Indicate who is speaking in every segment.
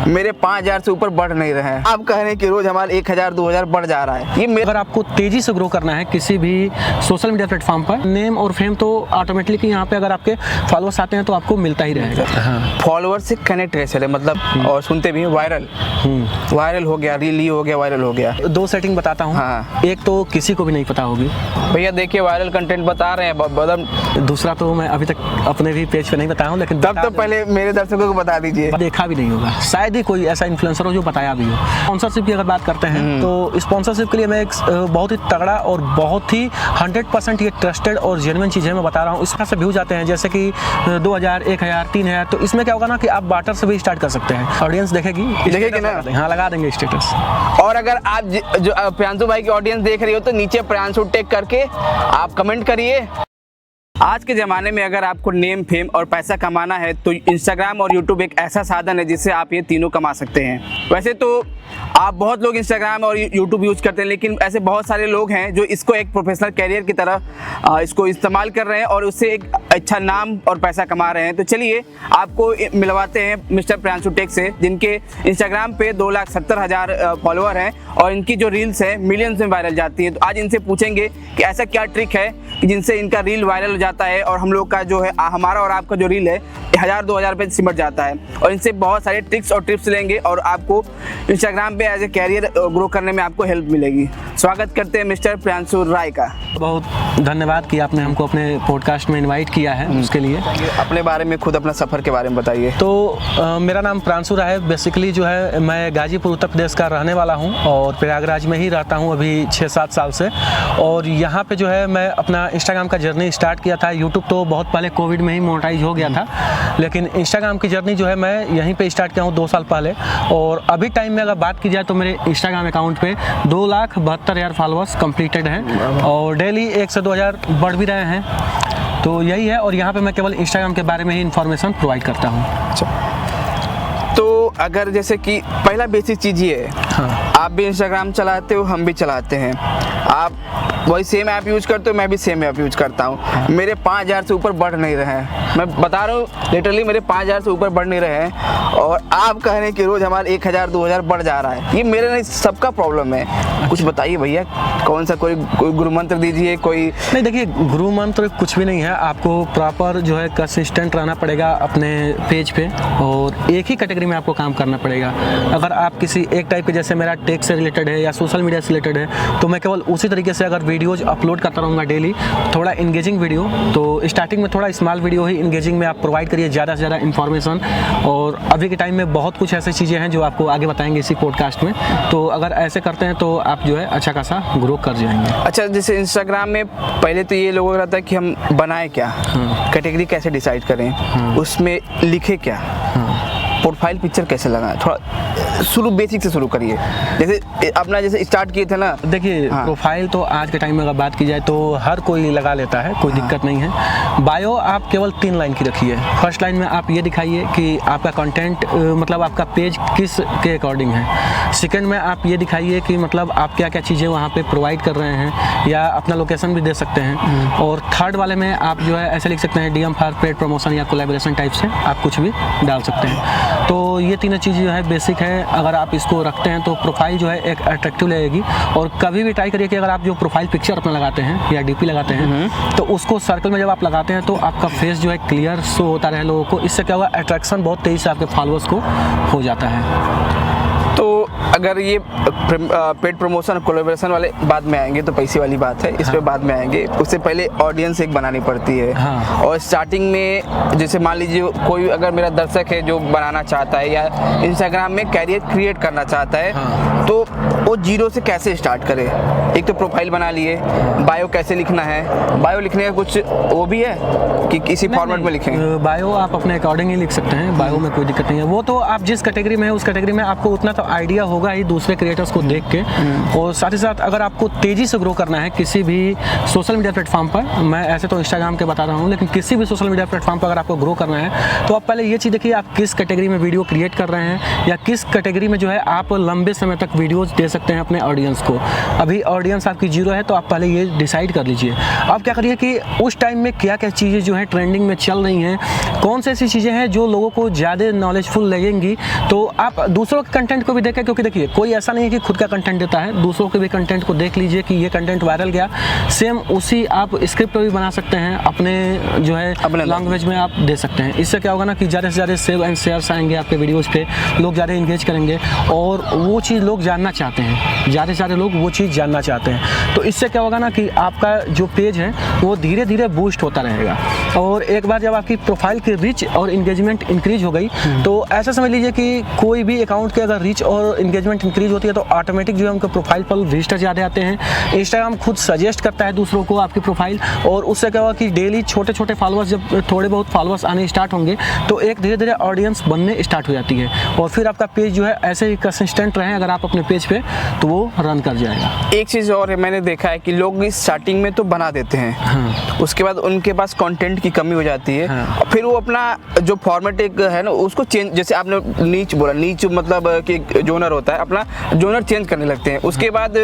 Speaker 1: मेरे 5000 से ऊपर बढ़ नहीं रहे हैं। आप कह रहे हैं कि रोज हमारे 1000 2000 बढ़ जा रहा है। ये
Speaker 2: अगर आपको तेजी से ग्रो करना है किसी भी सोशल मीडिया प्लेटफॉर्म पर, नेम और फेम तो ऑटोमेटिकली यहाँ पे अगर आपके फॉलोअर्स आते हैं तो आपको मिलता ही रहेगा।
Speaker 1: फॉलोअर से कनेक्ट कैसे रहे, मतलब और सुनते भी वायरल हो गया, रील ही हो गया, वायरल हो गया।
Speaker 2: दो सेटिंग बताता हूँ।
Speaker 1: हाँ।
Speaker 2: एक तो किसी को भी नहीं पता होगी
Speaker 1: भैया, देखिए वायरल कंटेंट बता रहे हैं बदम।
Speaker 2: दूसरा तो मैं अभी तक अपने भी पेज पे नहीं बताया हूँ, लेकिन
Speaker 1: तब तो पहले मेरे दर्शकों को बता दीजिए।
Speaker 2: देखा भी नहीं होगा, शायद ही कोई ऐसा इन्फ्लुएंसर हो जो बताया भी हो। स्पॉन्सरशिप की अगर बात करते हैं तो स्पॉन्सरशिप के लिए मैं एक बहुत ही तगड़ा और बहुत ही 100% ये ट्रस्टेड और जेन्युइन चीज़ है, मैं बता रहा हूँ। इस तरह से व्यूज आते हैं जैसे कि 2000, 1000, 3000। तो इसमें क्या होगा ना कि आप बार्टर से भी स्टार्ट कर सकते हैं। ऑडियंस देखेगी
Speaker 1: ना?
Speaker 2: हाँ, लगा देंगे स्टेटस।
Speaker 1: और अगर आप जो प्रियांशु भाई की ऑडियंस देख रही हो तो नीचे प्रियांशु टेक करके आप कमेंट करिए। आज के ज़माने में अगर आपको नेम, फेम और पैसा कमाना है तो इंस्टाग्राम और यूट्यूब एक ऐसा साधन है जिससे आप ये तीनों कमा सकते हैं। वैसे तो आप बहुत लोग इंस्टाग्राम और यूट्यूब यूज़ करते हैं, लेकिन ऐसे बहुत सारे लोग हैं जो इसको एक प्रोफेशनल कैरियर की तरह इसको इस्तेमाल कर रहे हैं और उससे एक अच्छा नाम और पैसा कमा रहे हैं। तो चलिए आपको मिलवाते हैं मिस्टर प्रियांशु टेक से, जिनके इंस्टाग्राम पे 2,70,000 फॉलोअर हैं और इनकी जो रील्स हैं मिलियंस में वायरल जाती है। तो आज इनसे पूछेंगे कि ऐसा क्या ट्रिक है कि जिनसे इनका रील वायरल हो जाता है और हम लोग का जो है, हमारा और आपका जो रील है 1000-2000 पे सिमट जाता है। और इनसे बहुत सारे ट्रिक्स और टिप्स लेंगे और आपको इंस्टाग्राम पे एज ए कैरियर ग्रो करने में आपको हेल्प मिलेगी। स्वागत करते हैं मिस्टर प्रियांशु राय का।
Speaker 2: बहुत धन्यवाद कि आपने हमको अपने पॉडकास्ट में इनवाइट किया है, उसके लिए।
Speaker 1: अपने बारे में, खुद अपना सफ़र के बारे में बताइए।
Speaker 2: तो मेरा नाम प्रियांशु राय है। बेसिकली जो है मैं गाजीपुर उत्तर प्रदेश का रहने वाला हूँ और प्रयागराज में ही रहता हूँ अभी 6-7 साल से। और यहाँ पे जो है मैं अपना इंस्टाग्राम का जर्नी स्टार्ट किया था। यूट्यूब तो बहुत पहले कोविड में ही मोनेटाइज हो गया था, लेकिन इंस्टाग्राम की जर्नी जो है मैं यहीं पे स्टार्ट किया हूँ 2 साल पहले। और अभी टाइम में अगर बात की जाए तो मेरे इंस्टाग्राम अकाउंट पे 2,72,000 फॉलोअर्स कंप्लीटेड हैं और डेली 1 से 2,000 बढ़ भी रहे हैं। तो यही है। और यहाँ पे मैं केवल इंस्टाग्राम के बारे में ही इन्फॉर्मेशन प्रोवाइड करता हूँ।
Speaker 1: तो अगर जैसे कि पहला बेसिक चीज़ ये है, हाँ, आप भी इंस्टाग्राम चलाते हो, हम भी चलाते हैं, आप वही सेम ऐप यूज़ करते हो, मैं भी सेम ऐप यूज़ करता हूँ। हाँ। मेरे 5000 से ऊपर बढ़ नहीं रहे हैं, मैं बता रहा हूँ लिटरली मेरे 5000 से ऊपर बढ़ नहीं रहे हैं। और आप कह रहे हैं कि रोज़ हमारे 1000 2000 बढ़ जा रहा है। ये मेरे नहीं, सबका प्रॉब्लम है। कुछ बताइए भैया, कौन सा कोई गुरु मंत्र दीजिए। कोई
Speaker 2: नहीं, देखिए गुरु मंत्र कुछ भी नहीं है। आपको प्रॉपर जो है कंसिस्टेंट रहना पड़ेगा अपने पेज पे और एक ही कैटेगरी में आपको काम करना पड़ेगा। अगर आप किसी एक टाइप के, जैसे मेरा टेक से रिलेटेड है या सोशल मीडिया से रिलेटेड है, तो मैं केवल उसी तरीके से अगर वीडियोज अपलोड करता रहूँगा डेली, थोड़ा इंगेजिंग वीडियो। तो स्टार्टिंग में थोड़ा स्मॉल वीडियो ही इंगेजिंग में आप प्रोवाइड करिए, ज़्यादा से ज़्यादा इन्फॉर्मेशन। और अभी के टाइम में बहुत कुछ ऐसी चीज़ें हैं जो आपको आगे बताएंगे इसी पॉडकास्ट में। तो अगर ऐसे करते हैं तो आप जो है अच्छा खासा ग्रो कर जाएंगे।
Speaker 1: अच्छा, जैसे इंस्टाग्राम में पहले तो ये लोगों को रहता है कि हम बनाए क्या, कैटेगरी कैसे डिसाइड करें, उसमें लिखे क्या, प्रोफाइल पिक्चर कैसे लगाएं, थोड़ा शुरू बेसिक से शुरू करिए। जैसे अपना जैसे स्टार्ट किए थे ना।
Speaker 2: देखिए, हाँ, प्रोफाइल तो आज के टाइम में अगर बात की जाए तो हर कोई लगा लेता है, कोई दिक्कत नहीं है। बायो आप केवल 3 लाइन की रखिए। फर्स्ट लाइन में आप ये दिखाइए कि आपका कंटेंट मतलब आपका पेज किस के अकॉर्डिंग है। सेकंड में आप ये दिखाइए कि मतलब आप क्या क्या चीज़ें वहाँ पे प्रोवाइड कर रहे हैं, या अपना लोकेशन भी दे सकते हैं। और थर्ड वाले में आप जो है ऐसे लिख सकते हैं DM फॉर पेड प्रमोशन या कोलैबोरेशन टाइप से आप कुछ भी डाल सकते हैं। तो ये तीनों चीज़ जो है बेसिक है। अगर आप इसको रखते हैं तो प्रोफाइल जो है एक अट्रैक्टिव लगेगी। और कभी भी ट्राई करिए कि अगर आप जो प्रोफाइल पिक्चर अपना लगाते हैं या DP लगाते हैं तो उसको सर्कल में जब आप लगाते हैं तो आपका फेस जो है क्लियर शो होता रहे लोगों को। इससे क्या होगा, अट्रैक्शन बहुत तेज़ी से आपके फॉलोअर्स को हो जाता है।
Speaker 1: तो अगर ये पेड प्रमोशन कोलैबोरेशन वाले बाद में आएंगे तो पैसे वाली बात है, इस पे बाद में आएंगे। उससे पहले ऑडियंस एक बनानी पड़ती है।
Speaker 2: हाँ।
Speaker 1: और स्टार्टिंग में जैसे मान लीजिए कोई अगर मेरा दर्शक है जो बनाना चाहता है या इंस्टाग्राम में कैरियर क्रिएट करना चाहता है, हाँ, तो वो जीरो से कैसे स्टार्ट करे। एक तो प्रोफाइल बना लिए, बायो कैसे लिखना है, बायो लिखने का कुछ वो भी है कि किसी फॉर्मेट में लिखें।
Speaker 2: बायो आप अपने अकॉर्डिंग ही लिख सकते हैं, बायो में कोई दिक्कत नहीं है। वो तो आप जिस कैटेगरी में है उस कैटेगरी में आपको उतना तो आइडिया होगा ही दूसरे क्रिएटर्स को देख के। और साथ ही साथ अगर आपको तेज़ी से ग्रो करना है किसी भी सोशल मीडिया प्लेटफॉर्म पर, मैं ऐसे तो इंस्टाग्राम के बता रहा हूँ, लेकिन किसी भी सोशल मीडिया प्लेटफॉर्म पर अगर आपको ग्रो करना है तो आप पहले ये चीज़ देखिए आप किस कैटेगरी में वीडियो क्रिएट कर रहे हैं, या किस कैटेगरी में जो है आप लंबे समय तक वीडियोज़ दे सकते हैं अपने ऑडियंस को। अभी ऑडियंस आपकी जीरो है तो आप पहले ये डिसाइड कर लीजिए। आप क्या करिए कि उस टाइम में क्या क्या चीज़ें जो है ट्रेंडिंग में चल रही हैं, कौन सी ऐसी चीज़ें हैं जो लोगों को ज़्यादा नॉलेजफुल लगेंगी, तो आप दूसरों के कंटेंट को भी देखें। क्योंकि देखिए कोई ऐसा नहीं है कि खुद का कंटेंट देता है, दूसरों के भी कंटेंट को देख लीजिए कि ये कंटेंट वायरल गया, सेम उसी आप स्क्रिप्ट भी बना सकते हैं, अपने जो है अपने लैंग्वेज में आप दे सकते हैं। इससे क्या होगा ना कि ज़्यादा से ज़्यादा सेव एंड शेयर्स आएंगे आपके वीडियोज़ पे, लोग ज़्यादा इंगेज करेंगे और वो चीज़ लोग जानना चाहते हैं, ज़्यादा से ज़्यादा लोग वो चीज़ जानना चाहते हैं। तो इससे क्या होगा ना कि आपका जो पेज है वो धीरे धीरे बूस्ट होता रहेगा। और एक बार जब आपकी प्रोफाइल की रीच और इंगेजमेंट इंक्रीज हो गई तो ऐसा समझ लीजिए कि कोई भी अकाउंट के अगर रीच और इंगेजमेंट इंक्रीज होती है तो ऑटोमेटिक जो है उनके प्रोफाइल पर विजिटर ज़्यादा आते हैं। इंस्टाग्राम खुद सजेस्ट करता है दूसरों को आपकी प्रोफाइल, और उससे क्या होगा कि डेली छोटे छोटे फॉलोअर्स, जब थोड़े बहुत फॉलोअर्स आने स्टार्ट होंगे तो एक धीरे धीरे ऑडियंस बनने स्टार्ट हो जाती है, और फिर आपका पेज जो है ऐसे ही कंसिस्टेंट रहे अगर आप अपने पेज पे तो वो रन कर जाएगा।
Speaker 1: एक चीज़ और है, मैंने देखा है कि लोग स्टार्टिंग में तो बना देते हैं,
Speaker 2: हाँ।
Speaker 1: उसके बाद उनके पास कंटेंट की कमी हो जाती है,
Speaker 2: हाँ।
Speaker 1: और फिर वो अपना जो फॉर्मेट एक है ना उसको चेंज, जैसे आपने नीच बोला, नीच मतलब कि जोनर होता है, अपना जोनर चेंज करने लगते हैं। उसके बाद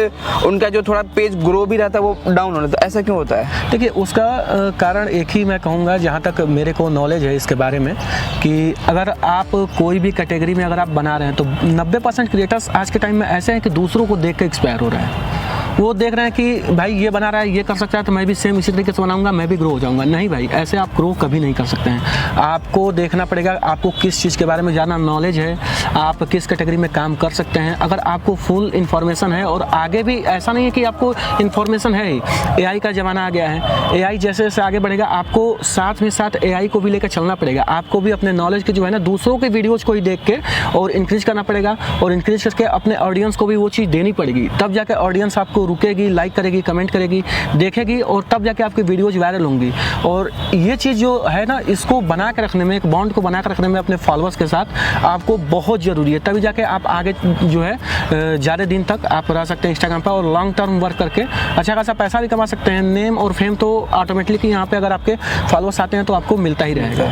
Speaker 1: उनका जो थोड़ा पेज ग्रो भी रहता है वो डाउन होने लगता है। ऐसा क्यों होता है?
Speaker 2: देखिए उसका कारण एक ही मैं कहूँगा, जहाँ तक मेरे को नॉलेज है इसके बारे में, कि अगर आप कोई भी कैटेगरी में अगर आप बना रहे हैं तो 90% क्रिएटर्स आज के टाइम में ऐसे हैं कि दूसरों को देख के एक्सपायर हो रहे हैं। वो देख रहे हैं कि भाई ये बना रहा है, ये कर सकता है तो मैं भी सेम इसी तरीके से बनाऊंगा, मैं भी ग्रो हो जाऊंगा। नहीं भाई, ऐसे आप ग्रो कभी नहीं कर सकते हैं। आपको देखना पड़ेगा आपको किस चीज़ के बारे में ज़्यादा नॉलेज है, आप किस कैटेगरी में काम कर सकते हैं। अगर आपको फुल इन्फॉर्मेशन है, और आगे भी ऐसा नहीं है कि आपको इन्फॉर्मेशन है ही, AI का ज़माना आ गया है, AI जैसे जैसे आगे बढ़ेगा आपको साथ में साथ AI को भी लेकर चलना पड़ेगा। आपको भी अपने नॉलेज के जो है ना दूसरों के वीडियोज़ को ही देख के और इंक्रीज करना पड़ेगा, और इंक्रीज करके अपने ऑडियंस को भी वो चीज़ देनी पड़ेगी। तब जाके ऑडियंस आपको रुकेगी, लाइक करेगी, कमेंट करेगी, देखेगी, और तब जाके आपकी वीडियोज वायरल होंगी। और ये चीज़ जो है ना, इसको बना के रखने में, एक बॉन्ड को बना के रखने में अपने फॉलोअर्स के साथ आपको बहुत ज़रूरी है। तभी जाके आप आगे जो है ज़्यादा दिन तक आप रह सकते हैं इंस्टाग्राम पर, और लॉन्ग टर्म वर्क करके अच्छा खासा पैसा भी कमा सकते हैं। नेम और फेम तो ऑटोमेटिकली यहाँ पे अगर आपके फॉलोअर्स आते हैं तो आपको मिलता ही रहेगा।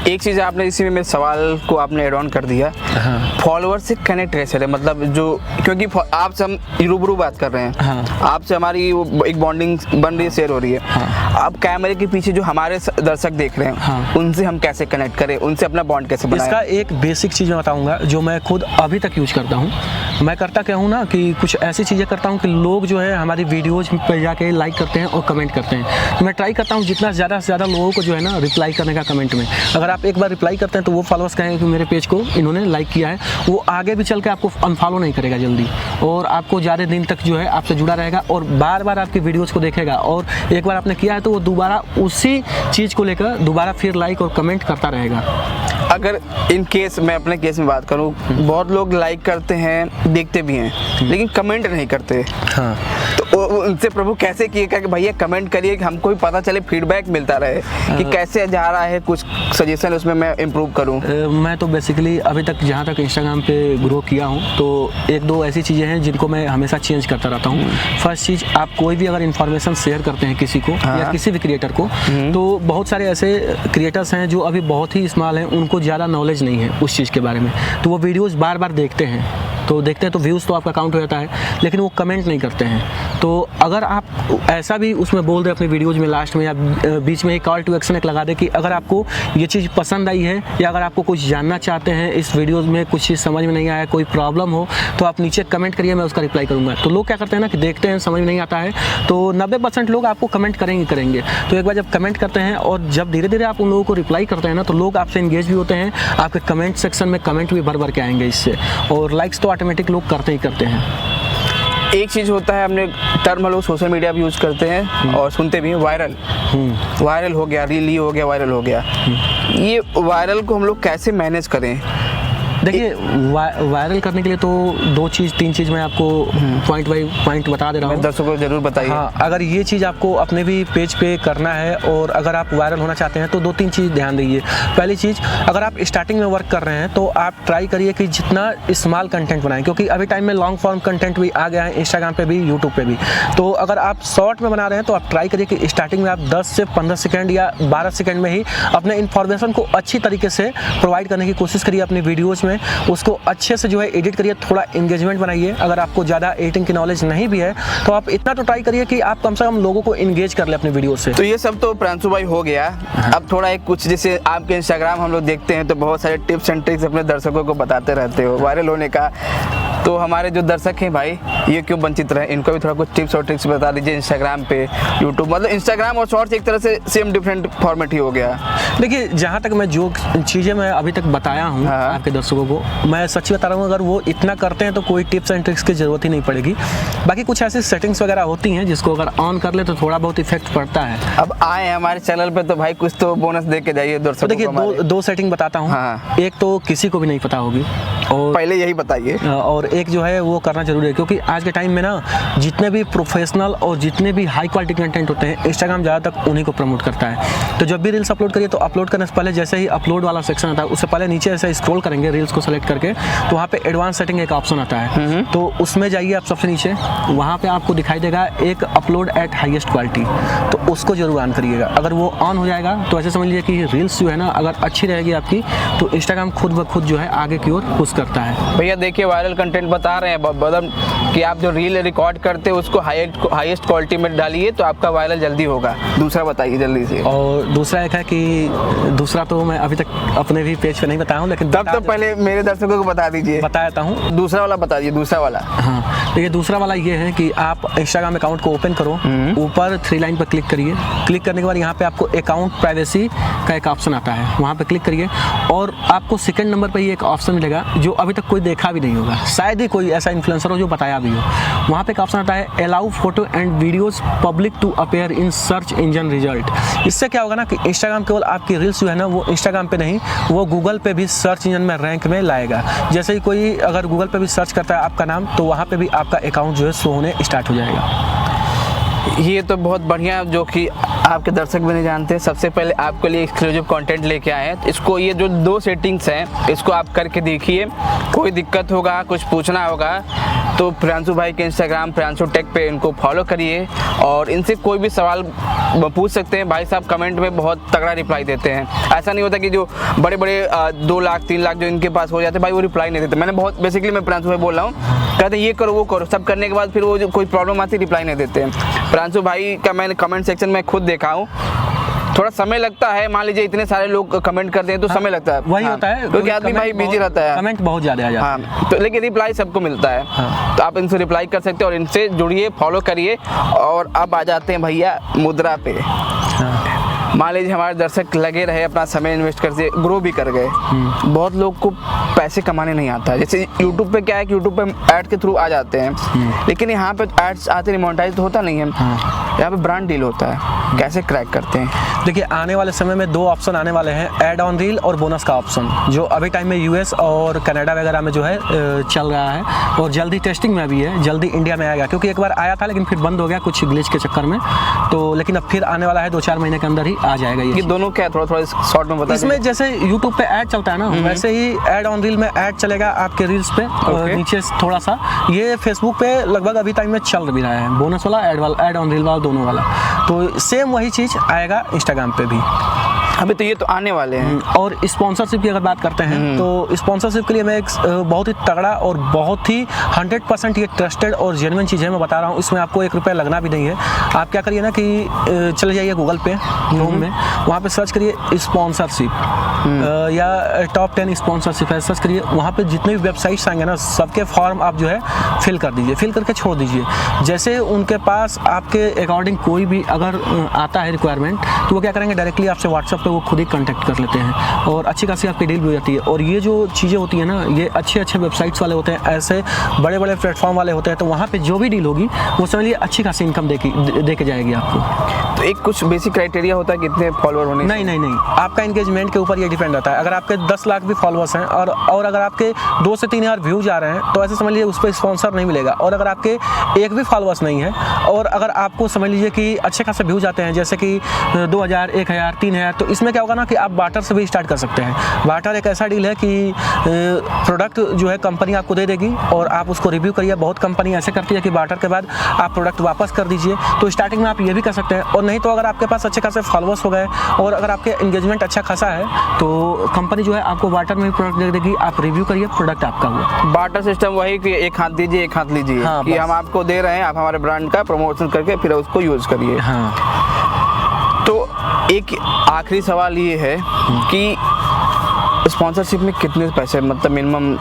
Speaker 1: एक चीज़ आपने इसी में मेरे सवाल को आपने एड ऑन कर दिया, फॉलोअर से कनेक्ट कैसे रहे, मतलब जो, क्योंकि आपसे हम रूबरू बात कर रहे हैं,
Speaker 2: हाँ।
Speaker 1: आपसे हमारी एक बॉन्डिंग बन रही है, शेयर हो रही है,
Speaker 2: हाँ।
Speaker 1: अब कैमरे के पीछे जो हमारे दर्शक देख रहे हैं,
Speaker 2: हाँ।
Speaker 1: उनसे हम कैसे कनेक्ट करें, उनसे अपना बॉन्ड कैसे बनाएं?
Speaker 2: इसका एक बेसिक चीज़ मैं बताऊंगा जो मैं खुद अभी तक यूज करता हूँ। मैं करता क्या हूँ ना कि कुछ ऐसी चीज़ें करता हूँ कि लोग जो है हमारी वीडियोज पे जाके लाइक करते हैं और कमेंट करते हैं, तो मैं ट्राई करता हूँ जितना ज़्यादा से ज़्यादा लोगों को जो है ना रिप्लाई करने का कमेंट में। अगर आप एक बार रिप्लाई करते हैं तो वो फॉलोअर्स कहेंगे कि मेरे पेज को इन्होंने लाइक किया है, वो आगे भी चल के आपको अनफॉलो नहीं करेगा जल्दी, और आपको ज़्यादा दिन तक जो है आपसे जुड़ा रहेगा, और बार बार आपकी वीडियोज़ को देखेगा, और एक बार आपने किया है तो वो दोबारा उसी चीज़ को लेकर दोबारा फिर लाइक और कमेंट करता रहेगा।
Speaker 1: अगर इन केस मैं अपने केस में बात करूं, बहुत लोग लाइक करते हैं, देखते भी हैं, लेकिन कमेंट नहीं करते,
Speaker 2: हाँ।
Speaker 1: तो उनसे प्रभु कैसे किए कि भैया कमेंट करिए कि हमको भी पता चले, फीडबैक मिलता रहे कि कैसे जा रहा है, कुछ सजेशन उसमें मैं इम्प्रूव करूं।
Speaker 2: मैं तो बेसिकली अभी तक जहाँ तक इंस्टाग्राम पे ग्रो किया हूँ तो एक दो ऐसी चीज़ें हैं जिनको मैं हमेशा चेंज करता रहता हूँ। फर्स्ट चीज़, आप कोई भी अगर इन्फॉर्मेशन शेयर करते हैं किसी को, या किसी भी क्रिएटर को, तो बहुत सारे ऐसे क्रिएटर्स हैं जो अभी बहुत ही स्मॉल हैं, उनको ज़्यादा नॉलेज नहीं है उस चीज़ के बारे में, तो वो वीडियोज़ बार बार देखते हैं तो व्यूज़ तो आपका काउंट हो जाता है, लेकिन वो कमेंट नहीं करते हैं। तो अगर आप ऐसा भी उसमें बोल दें अपनी वीडियोज़ में लास्ट में या बीच में एक कॉल टू एक्शन एक लगा दें कि अगर आपको ये चीज़ पसंद आई है, या अगर आपको कुछ जानना चाहते हैं इस वीडियोज़ में, कुछ चीज़ समझ में नहीं आया, कोई प्रॉब्लम हो, तो आप नीचे कमेंट करिए, मैं उसका रिप्लाई करूँगा। तो लोग क्या करते हैं ना कि देखते हैं, समझ में नहीं आता है, तो 90% लोग आपको कमेंट करेंगे। तो एक बार जब कमेंट करते हैं और जब धीरे धीरे आप उन लोगों को रिप्लाई करते हैं ना, तो लोग आपसे इंगेज भी होते हैं, आपके कमेंट सेक्शन में कमेंट भी भर के आएंगे इससे, और लाइक्स तो ऑटोमेटिक लोग करते ही करते हैं।
Speaker 1: एक चीज़ होता है, हमने टर्म लोग सोशल मीडिया भी यूज़ करते हैं और सुनते भी हैं, वायरल हो गया, रील हो गया, वायरल हो गया। ये वायरल को हम लोग कैसे मैनेज करें?
Speaker 2: देखिए वायरल करने के लिए तो 2-3 चीज़ मैं आपको पॉइंट बाई पॉइंट बता दे रहा हूँ।
Speaker 1: दर्शकों को जरूर बताइए।
Speaker 2: हाँ, अगर ये चीज़ आपको अपने भी पेज पे करना है और अगर आप वायरल होना चाहते हैं तो 2-3 चीज़ ध्यान दीजिए। पहली चीज़, अगर आप स्टार्टिंग में वर्क कर रहे हैं तो आप ट्राई करिए कि जितना स्मॉल कंटेंट बनाएं, क्योंकि अभी टाइम में लॉन्ग फॉर्म कंटेंट भी आ गया है इंस्टाग्राम पे भी, यूट्यूब पे भी। तो अगर आप शॉर्ट में बना रहे हैं तो आप ट्राई करिए कि स्टार्टिंग में आप 10 से 15 सेकंड या 12 सेकंड में ही अपने इन्फॉर्मेशन को अच्छी तरीके से प्रोवाइड करने की कोशिश करिए अपनी वीडियोज़ में। उसको अच्छे से जो है एडिट करिए, थोड़ा इंगेजमेंट बनाइए। अगर आपको ज़्यादा एडिटिंग की नॉलेज नहीं भी है तो आप इतना तो ट्राई करिए कि आप कम से कम लोगों को इंगेज कर ले अपनी वीडियो से।
Speaker 1: तो ये सब तो प्रांशु भाई हो गया। अब थोड़ा एक कुछ, जैसे आपके इंस्टाग्राम हम लोग देखते हैं तो बहुत सारे टिप्स एंड ट्रिक्स अपने दर्शकों को बताते रहते हो वायरल होने का। तो हमारे जो दर्शक हैं भाई, ये क्यों वंचित रहे, इनको भी थोड़ा कुछ टिप्स और ट्रिक्स बता दीजिए इंस्टाग्राम पे, यूट्यूब। मतलब इंस्टाग्राम और शॉर्ट्स एक तरह से सेम डिफरेंट फॉर्मेट ही हो गया।
Speaker 2: देखिए, जहाँ तक मैं जो चीज़ें मैं अभी तक बताया हूँ आपके दर्शकों को, मैं सच बता रहा हूँ, अगर वो इतना करते हैं तो कोई टिप्स एंड ट्रिक्स की ज़रूरत ही नहीं पड़ेगी। बाकी कुछ ऐसी सेटिंग्स वगैरह होती हैं जिसको अगर ऑन कर ले तो थोड़ा बहुत इफेक्ट पड़ता है।
Speaker 1: अब आए हमारे चैनल पे तो भाई कुछ तो बोनस दे के जाइए दर्शकों को।
Speaker 2: देखिए, दो सेटिंग बताता हूँ।
Speaker 1: हाँ।
Speaker 2: एक तो किसी को भी नहीं पता होगी, और
Speaker 1: पहले यही बताइए।
Speaker 2: और एक जो है वो करना जरूरी है, क्योंकि आज के टाइम में ना जितने भी प्रोफेशनल और जितने भी हाई क्वालिटी कंटेंट होते हैं, इंस्टाग्राम ज़्यादातर उन्हीं को प्रमोट करता है। तो जब भी रील्स अपलोड करिए तो अपलोड करने से पहले जैसे ही अपलोड वाला सेक्शन आता है उससे पहले नीचे ऐसे स्क्रॉल करेंगे रील्स को सेलेक्ट करके, तो वहाँ पे एडवांस सेटिंग एक ऑप्शन आता है। तो उसमें जाइए आप सबसे नीचे, वहाँ पे आपको दिखाई देगा एक अपलोड एट हाईएस्ट क्वालिटी, तो उसको जरूर ऑन करिएगा। अगर वो ऑन हो जाएगा तो ऐसे समझ लीजिए कि रील्स जो है ना अगर अच्छी रहेगी आपकी तो इंस्टाग्राम खुद ब खुद जो है आगे की ओर पुश करता है।
Speaker 1: भैया देखिए, वायरल कंटेंट बता रहे हैं, मतलब कि आप जो रील रिकॉर्ड करते हो उसको हाईएस्ट क्वालिटी में डालिए तो आपका वायरल जल्दी होगा। दूसरा बताइए जल्दी से।
Speaker 2: और दूसरा एक है कि दूसरा तो मैं अभी तक अपने भी पेज पे नहीं बताया हूँ, लेकिन
Speaker 1: तब तो पहले मेरे दर्शकों को बता दीजिए।
Speaker 2: बता देता हूँ।
Speaker 1: दूसरा वाला बता दीजिए, दूसरा वाला।
Speaker 2: हाँ, तो ये दूसरा वाला ये है कि आप इंस्टाग्राम अकाउंट को ओपन करो, ऊपर 3 लाइन पर क्लिक करिए। क्लिक करने के बाद यहाँ पे आपको अकाउंट प्राइवेसी का एक ऑप्शन आता है, वहाँ पे क्लिक करिए और आपको सेकंड नंबर पे ये एक ऑप्शन मिलेगा जो अभी तक कोई देखा भी नहीं होगा, शायद ही कोई ऐसा इन्फ्लुएंसर हो जो बताया भी हो। वहाँ पे एक ऑप्शन आता है allow photo and videos public to appear in search engine result. इससे क्या होगा ना कि इंस्टाग्राम केवल आपकी रील्स जो है ना वो इंस्टाग्राम पे नहीं, वो गूगल पे भी सर्च इंजन में रैंक में लाएगा। जैसे ही कोई अगर गूगल पे भी सर्च करता है आपका नाम, तो वहाँ पे भी आपका अकाउंट जो है शो होने स्टार्ट हो जाएगा।
Speaker 1: ये तो बहुत बढ़िया, जो कि आपके दर्शक भी नहीं जानते। सबसे पहले आपके लिए एक्सक्लूसिव कंटेंट लेके आए हैं। इसको ये जो 2 सेटिंग्स हैं इसको आप करके देखिए। कोई दिक्कत होगा, कुछ पूछना होगा तो प्रांशु भाई के इंस्टाग्राम प्रांशु टेक पे इनको फॉलो करिए और इनसे कोई भी सवाल पूछ सकते हैं। भाई साहब कमेंट में बहुत तगड़ा रिप्लाई देते हैं। ऐसा नहीं होता कि जो बड़े बड़े 2 लाख 3 लाख जो इनके पास हो जाते हैं भाई वो रिप्लाई नहीं देते। मैंने बहुत बेसिकली मैं प्रांशु भाई बोल रहा हूँ, कहते हैं ये करो वो करो, सब करने के बाद फिर वो जो कोई प्रॉब्लम आती है रिप्लाई नहीं देते हैं। प्रांशु भाई का मैंने कमेंट सेक्शन में खुद देखा हूँ, थोड़ा समय लगता है। मान लीजिए इतने सारे लोग कमेंट करते हैं तो समय लगता है।
Speaker 2: वही होता है
Speaker 1: क्योंकि आदमी भाई बिजी रहता है,
Speaker 2: कमेंट बहुत ज़्यादा आ जाता है।
Speaker 1: हाँ, तो लेकिन रिप्लाई सबको मिलता है। तो आप इनसे रिप्लाई कर सकते हैं और इनसे जुड़िए, फॉलो करिए। और अब आ जाते हैं भैया मुद्रा पे। मान लीजिए हमारे दर्शक लगे रहे, अपना समय इन्वेस्ट करके ग्रो भी कर गए। बहुत लोग को पैसे कमाने नहीं आता है। जैसे यूट्यूब पे क्या है कि यूट्यूब पे ऐड के थ्रू आ जाते हैं, लेकिन यहाँ पे एड्स आते नहीं, मोनेटाइज तो होता नहीं है। यहाँ पे ब्रांड डील होता है। कैसे क्रैक करते हैं?
Speaker 2: देखिए, आने वाले समय में 2 ऑप्शन आने वाले हैं, ऐड ऑन रील और बोनस का ऑप्शन, जो अभी टाइम में यूएस और कनाडा वगैरह में जो है चल रहा है और जल्दी टेस्टिंग में भी है, जल्दी इंडिया में आएगा। क्योंकि एक बार आया था लेकिन फिर बंद हो गया कुछ ग्लिच के चक्कर में, तो लेकिन अब फिर आने वाला है, 2-4 महीने के अंदर ही आ जाएगा।
Speaker 1: ये दोनों क्या थोड़ा शॉर्ट में बता।
Speaker 2: इसमें जैसे यूट्यूब पे ऐड चलता है ना, वैसे ही ऐड ऑन रील में ऐड चलेगा आपके रील्स पे नीचे थोड़ा सा। ये फेसबुक पे लगभग अभी टाइम में चल भी रहा है, बोनस वाला ऐड ऑन रील वाला, दोनों वाला। तो सेम वही चीज़ आएगा इंस्टाग्राम पे भी।
Speaker 1: अभी तो ये तो आने वाले हैं।
Speaker 2: और स्पॉन्सरशिप की अगर बात करते हैं तो स्पॉन्सरशिप के लिए मैं एक बहुत ही तगड़ा और बहुत ही 100% ये ट्रस्टेड और जेन्युइन चीज़ है, मैं बता रहा हूँ। इसमें आपको 1 रुपया लगना भी नहीं है। आप क्या करिए ना कि चले जाइए गूगल पे, क्रोम में, वहाँ पे सर्च करिए स्पॉन्सरशिप या टॉप 10 स्पॉन्सरशिप है, सर्च करिए। वहाँ पे जितने भी वेबसाइट्स आएंगे ना, सबके फॉर्म आप जो है फिल कर दीजिए, फिल करके छोड़ दीजिए। जैसे उनके पास आपके अकॉर्डिंग कोई भी अगर आता है रिक्वायरमेंट, तो वो क्या करेंगे, डायरेक्टली आपसे व्हाट्सअप पे वो खुद ही कांटेक्ट कर लेते हैं और अच्छी खासी आपकी डील भी हो जाती है। और ये जो चीज़ें होती है ना, ये अच्छे अच्छे वेबसाइट्स वाले होते हैं, ऐसे बड़े बड़े प्लेटफॉर्म वाले होते हैं, तो वहाँ पे जो भी डील होगी वो समझ लिए अच्छी खासी इनकम दे के जाएगी आपको।
Speaker 1: तो एक कुछ बेसिक क्राइटेरिया होता है कितने फॉलोअर होने?
Speaker 2: नहीं, आपका एंगेजमेंट के ऊपर ये डिपेंड रहता है। अगर आपके 10 लाख भी फॉलोअर्स हैं और अगर आपके 2 से 3 हज़ार व्यूज आ रहे हैं तो ऐसे समझ लीजिए उस पर स्पॉन्सर नहीं मिलेगा। और अगर आपके एक भी फॉलोअर्स नहीं है और अगर आपको समझ लीजिए कि अच्छे खासे व्यूज आते हैं, जैसे कि 2000, 1000, 3000, तो इसमें क्या होगा ना कि आप बार्टर से भी स्टार्ट कर सकते हैं। बार्टर एक ऐसा डील है कि प्रोडक्ट जो है कंपनी आपको दे देगी और आप उसको रिव्यू करिए। बहुत कंपनी ऐसे करती है कि बार्टर के बाद आप प्रोडक्ट वापस कर दीजिए, तो स्टार्टिंग में आप ये भी कर सकते हैं। और नहीं तो अगर आपके पास अच्छे खासे फॉलोअर्स हो गए और अगर आपके एंगेजमेंट अच्छा खासा है तो कंपनी जो है आपको बार्टर में भी प्रोडक्ट दे देगी, आप रिव्यू करिए, प्रोडक्ट आपका हुआ।
Speaker 1: बार्टर सिस्टम वही कि एक हाथ दीजिए एक हाथ लीजिए।
Speaker 2: हाँ,
Speaker 1: कि हम आपको दे रहे हैं, आप हमारे ब्रांड का प्रमोशन करके फिर उसको यूज़ करिए।
Speaker 2: हाँ।
Speaker 1: तो एक आखिरी सवाल ये है कि स्पॉन्सरशिप में कितने पैसे मतलब मिनिमम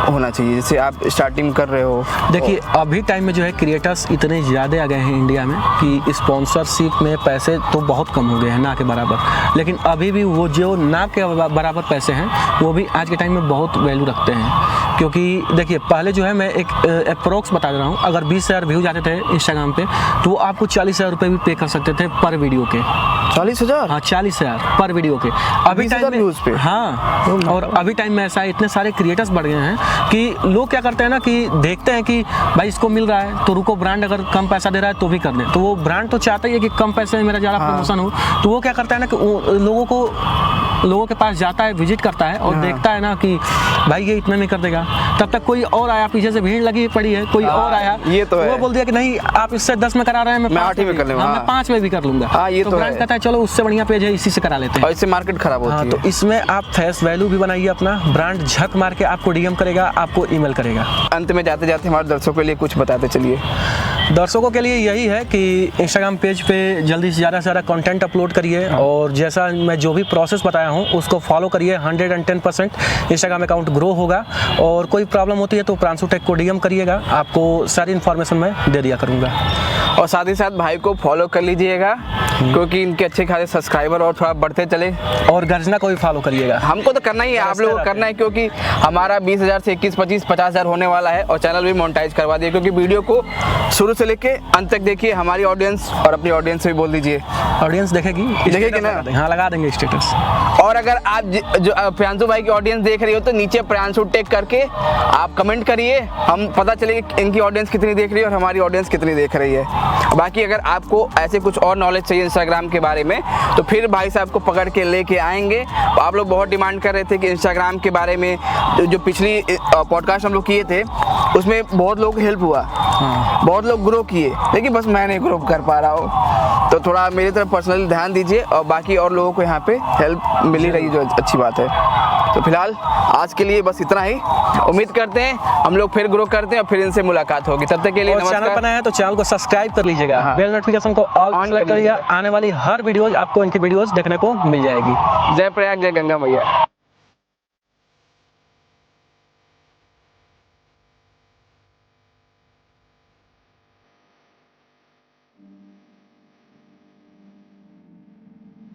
Speaker 1: होना चाहिए, जैसे आप स्टार्टिंग कर रहे हो?
Speaker 2: देखिए अभी टाइम में जो है क्रिएटर्स इतने ज़्यादा आ गए हैं इंडिया में कि स्पॉन्सरशिप में पैसे तो बहुत कम हो गए हैं, ना के बराबर। लेकिन अभी भी वो जो ना के बराबर पैसे हैं वो भी आज के टाइम में बहुत वैल्यू रखते हैं। क्योंकि देखिए पहले जो है मैं एक अप्रोक्स बता दे रहा हूँ, अगर 20,000 व्यूज आते थे इंस्टाग्राम पे तो वो आपको 40,000 रुपये भी पे कर सकते थे पर वीडियो के।
Speaker 1: 40,000?
Speaker 2: हाँ 40,000 पर वीडियो के। अभी टाइम में
Speaker 1: व्यूज पे?
Speaker 2: हाँ। और अभी टाइम में ऐसा है, इतने सारे क्रिएटर्स बढ़ गए हैं कि लोग क्या करते हैं ना कि देखते हैं कि भाई इसको मिल रहा है तो रुको, ब्रांड अगर कम पैसा दे रहा है तो भी कर दें। तो वो ब्रांड तो चाहता ही है कि कम पैसे में मेरा ज़्यादा प्रमोशन हो, तो वो क्या करता है ना कि लोगों के पास जाता है, विजिट करता है और देखता है ना कि भाई ये इतने में कर देगा। तब तक कोई और आया, पीछे से भीड़ लगी पड़ी है, कोई और आया,
Speaker 1: ये तो है।
Speaker 2: वो बोल दिया कि नहीं आप इससे 10 में करा रहे हैं, मैं
Speaker 1: 8 में कर लूंगा,
Speaker 2: मैं 5 में भी कर लूंगा।
Speaker 1: हाँ, ये
Speaker 2: तो
Speaker 1: तो
Speaker 2: ब्रांड
Speaker 1: है।
Speaker 2: कहता है चलो उससे बढ़िया पेज है, इसी से करा लेते हैं।
Speaker 1: और इससे मार्केट खराब होती है।
Speaker 2: तो इसमें आप फेस वैल्यू भी बनाइए अपना, ब्रांड झक मार के आपको डीएम करेगा, आपको ईमेल करेगा।
Speaker 1: अंत में जाते जाते हमारे दर्शकों के लिए कुछ बताते चलिए।
Speaker 2: दर्शकों के लिए यही है कि इंस्टाग्राम पेज पे जल्दी से ज़्यादा कंटेंट अपलोड करिए और जैसा मैं जो भी प्रोसेस बताया हूँ उसको फॉलो करिए। 110% इंस्टाग्राम अकाउंट ग्रो होगा। और कोई प्रॉब्लम होती है तो प्रांशु टेक को डीएम करिएगा, आपको सारी इन्फॉर्मेशन मैं दे दिया करूँगा।
Speaker 1: और साथ ही साथ भाई को फॉलो कर लीजिएगा क्योंकि इनके अच्छे खासे सब्सक्राइबर और थोड़ा बढ़ते चले।
Speaker 2: और गर्जना को भी फॉलो करिएगा।
Speaker 1: हमको तो करना ही है, आप लोगों को करना है क्योंकि हमारा 20,000 से 21, 25, 50,000 होने वाला है और चैनल भी मोनेटाइज करवा दिए। क्योंकि वीडियो को शुरू से लेके अंत तक देखिए, हमारी ऑडियंस और अपनी ऑडियंस से भी बोल दीजिए।
Speaker 2: ऑडियंस देखेगी
Speaker 1: ना?
Speaker 2: हाँ लगा देंगे स्टेटस।
Speaker 1: और अगर आप जो प्रियांशु भाई की ऑडियंस देख रही हो तो नीचे प्रियांशु टेक करके आप कमेंट करिए, हम पता चले इनकी ऑडियंस कितनी देख रही है और हमारी ऑडियंस कितनी देख रही है। बाकी अगर आपको ऐसे कुछ और नॉलेज चाहिए इंस्टाग्राम के बारे में तो फिर भाई साहब को पकड़ के लेके आएंगे। आप लोग बहुत डिमांड कर रहे थे कि इंस्टाग्राम के बारे में जो पिछली पॉडकास्ट हम लोग किए थे उसमें बहुत लोग हेल्प हुआ, बहुत लोग ग्रो किए, लेकिन बस मैं नहीं ग्रो कर पा रहा हूँ। तो थोड़ा मेरी तरफ पर्सनली ध्यान दीजिए और बाकी और लोगों को यहाँ पे हेल्प मिली रही जो अच्छी बात है। तो फिलहाल आज के लिए बस इतना ही। उम्मीद करते हैं हम लोग फिर ग्रो करते हैं और फिर इनसे मुलाकात होगी। तब तक के लिए नमस्कार।
Speaker 2: चैनल बनाया है तो चैनल को सब्सक्राइब कर लीजिएगा। बेल नोटिफिकेशन को ऑन सेलेक्ट करिएगा। आने वाली हर वीडियोज आपको इनकी वीडियोज देखने को मिल जाएगी।
Speaker 1: जय प्रयाग, जय गंगा मैया।